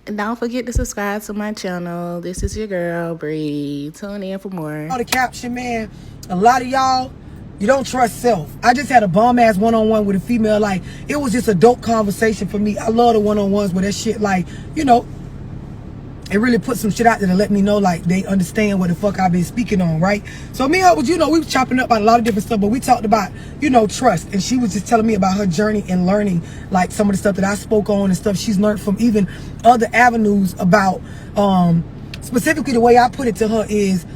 And don't forget to subscribe to my channel. This is your girl, Bree. Tune in for more. On the caption, man, a lot of y'all, you don't trust self. I just had a bomb-ass one-on-one with a female. Like, it was just a dope conversation for me. I love the one-on-ones where that shit, like, you know, it really put some shit out there to let me know, like, they understand what the fuck I've been speaking on, right? So me and her was, you know, we was chopping up about a lot of different stuff, but we talked about, you know, trust. And she was just telling me about her journey and learning, like, some of the stuff that I spoke on and stuff she's learned from even other avenues about, specifically the way I put it to her is,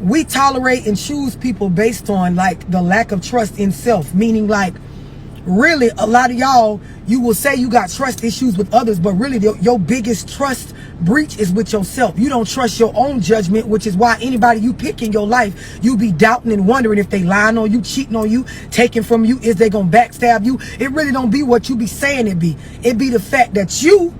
we tolerate and choose people based on, like, the lack of trust in self. Meaning, like, really, a lot of y'all, you will say you got trust issues with others, but really your biggest trust breach is with yourself. You don't trust your own judgment, which is why anybody you pick in your life, you be doubting and wondering if they lying on you, cheating on you, taking from you, is they gonna backstab you? It really don't be what you be saying it be. It be the fact that you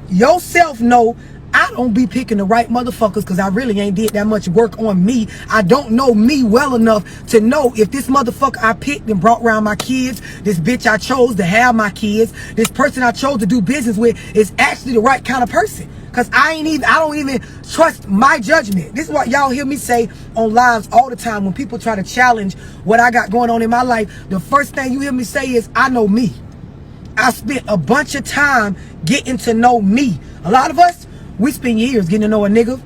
yourself know, I don't be picking the right motherfuckers because I really ain't did that much work on me. I don't know me well enough to know if this motherfucker I picked and brought around my kids, this bitch I chose to have my kids, this person I chose to do business with is actually the right kind of person. Cause I don't even trust my judgment. This is what y'all hear me say on lives all the time when people try to challenge what I got going on in my life. The first thing you hear me say is, I know me. I spent a bunch of time getting to know me. A lot of us, we spend years getting to know a nigga.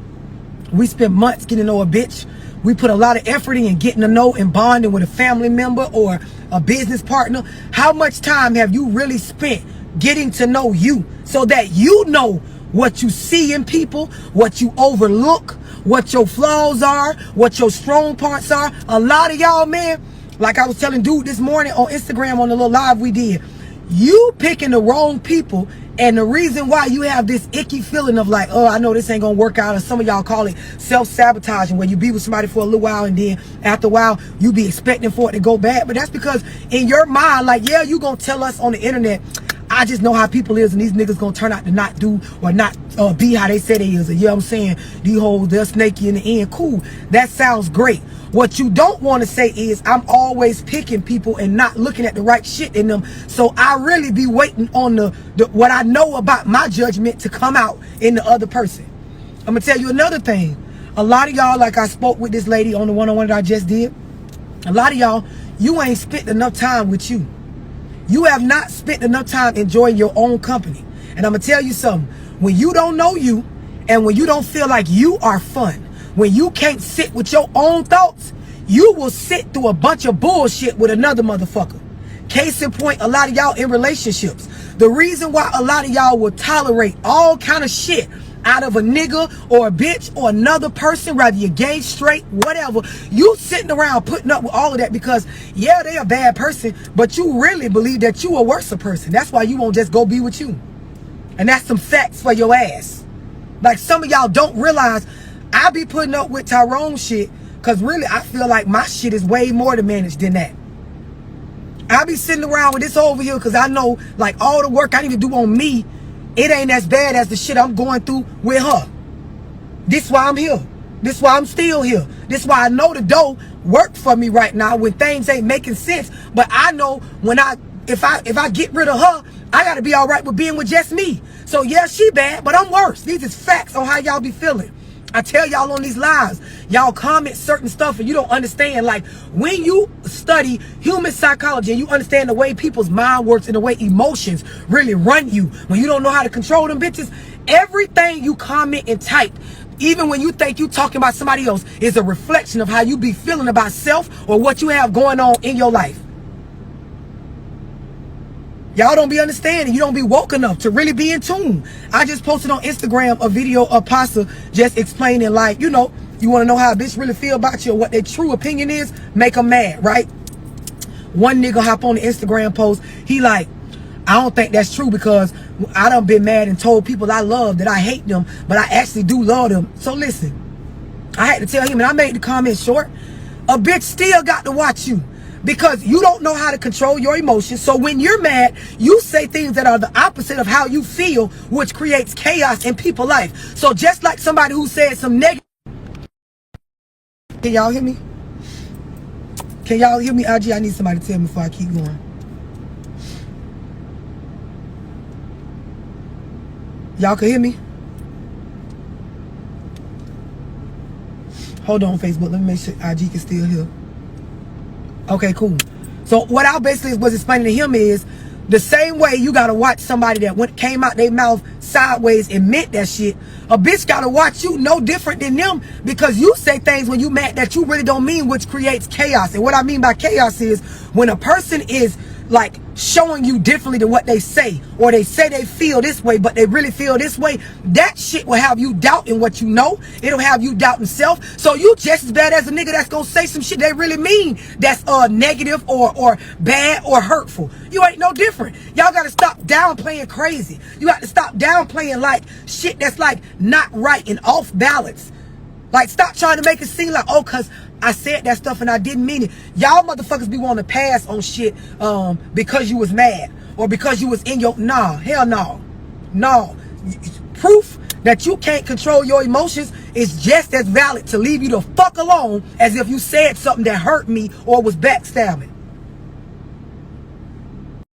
We spend months getting to know a bitch. We put a lot of effort in getting to know and bonding with a family member or a business partner. How much time have you really spent getting to know you so that you know what you see in people, what you overlook, what your flaws are, what your strong parts are? A lot of y'all, man, like I was telling dude this morning on Instagram on the little live we did, you picking the wrong people. And the reason why you have this icky feeling of like, oh, I know this ain't gonna work out, or some of y'all call it self-sabotaging, where you be with somebody for a little while and then after a while you be expecting for it to go bad. But that's because in your mind, like, yeah, you gonna tell us on the internet, I just know how people is and these niggas gonna turn out to not do or not be how they say they is. And you know what I'm saying? These hoes, they're snaky in the end. Cool. That sounds great. What you don't want to say is, I'm always picking people and not looking at the right shit in them. So I really be waiting on the what I know about my judgment to come out in the other person. I'm gonna tell you another thing. A lot of y'all, like I spoke with this lady on the one-on-one that I just did, a lot of y'all, you ain't spent enough time with you. You have not spent enough time enjoying your own company. And I'm gonna tell you something. When you don't know you, and when you don't feel like you are fun, when you can't sit with your own thoughts, you will sit through a bunch of bullshit with another motherfucker. Case in point, a lot of y'all in relationships. The reason why a lot of y'all will tolerate all kind of shit out of a nigga or a bitch or another person, whether you're gay, straight, whatever, you sitting around putting up with all of that because, yeah, they a bad person, but you really believe that you a worse person. That's why you won't just go be with you. And that's some facts for your ass. Like, some of y'all don't realize I be putting up with Tyrone shit because really I feel like my shit is way more to manage than that. I be sitting around with this over here because I know, like, all the work I need to do on me, it ain't as bad as the shit I'm going through with her. This why I'm here. This why I'm still here. This why I know the dough work for me right now when things ain't making sense. But I know when if I get rid of her, I gotta be all right with being with just me. So yeah, she bad, but I'm worse. These is facts on how y'all be feeling. I tell y'all on these lives, y'all comment certain stuff and you don't understand. Like, when you study human psychology and you understand the way people's mind works and the way emotions really run you, when you don't know how to control them bitches, everything you comment and type, even when you think you talking about somebody else, is a reflection of how you be feeling about self or what you have going on in your life. Y'all don't be understanding. You don't be woke enough to really be in tune. I just posted on Instagram a video of Pasta just explaining, like, you know, you want to know how a bitch really feel about you or what their true opinion is, make them mad, right? One nigga hop on the Instagram post, he like, I don't think that's true because I done been mad and told people I love that I hate them, but I actually do love them. So listen, I had to tell him, and I made the comment short, a bitch still got to watch you. Because you don't know how to control your emotions. So when you're mad, you say things that are the opposite of how you feel, which creates chaos in people's life. So just like somebody who said some negative... Can y'all hear me? Can y'all hear me? IG, I need somebody to tell me before I keep going. Y'all can hear me? Hold on, Facebook. Let me make sure IG can still hear. Okay, cool. So what I basically was explaining to him is the same way you gotta watch somebody that came out their mouth sideways and meant that shit. A bitch gotta watch you no different than them, because you say things when you mad that you really don't mean, which creates chaos. And what I mean by chaos is when a person is like showing you differently than what they say, or they say they feel this way but they really feel this way, that shit will have you doubting what you know. It'll have you doubting self. So you just as bad as a nigga that's gonna say some shit they really mean that's negative or bad or hurtful. You ain't no different. Y'all gotta stop downplaying crazy. You got to stop downplaying like shit that's like not right and off balance. Like, stop trying to make it seem like, oh, cause I said that stuff and I didn't mean it. Y'all motherfuckers be wanting to pass on shit because you was mad or because you was in your... Nah, hell no. No. Proof that you can't control your emotions is just as valid to leave you the fuck alone as if you said something that hurt me or was backstabbing.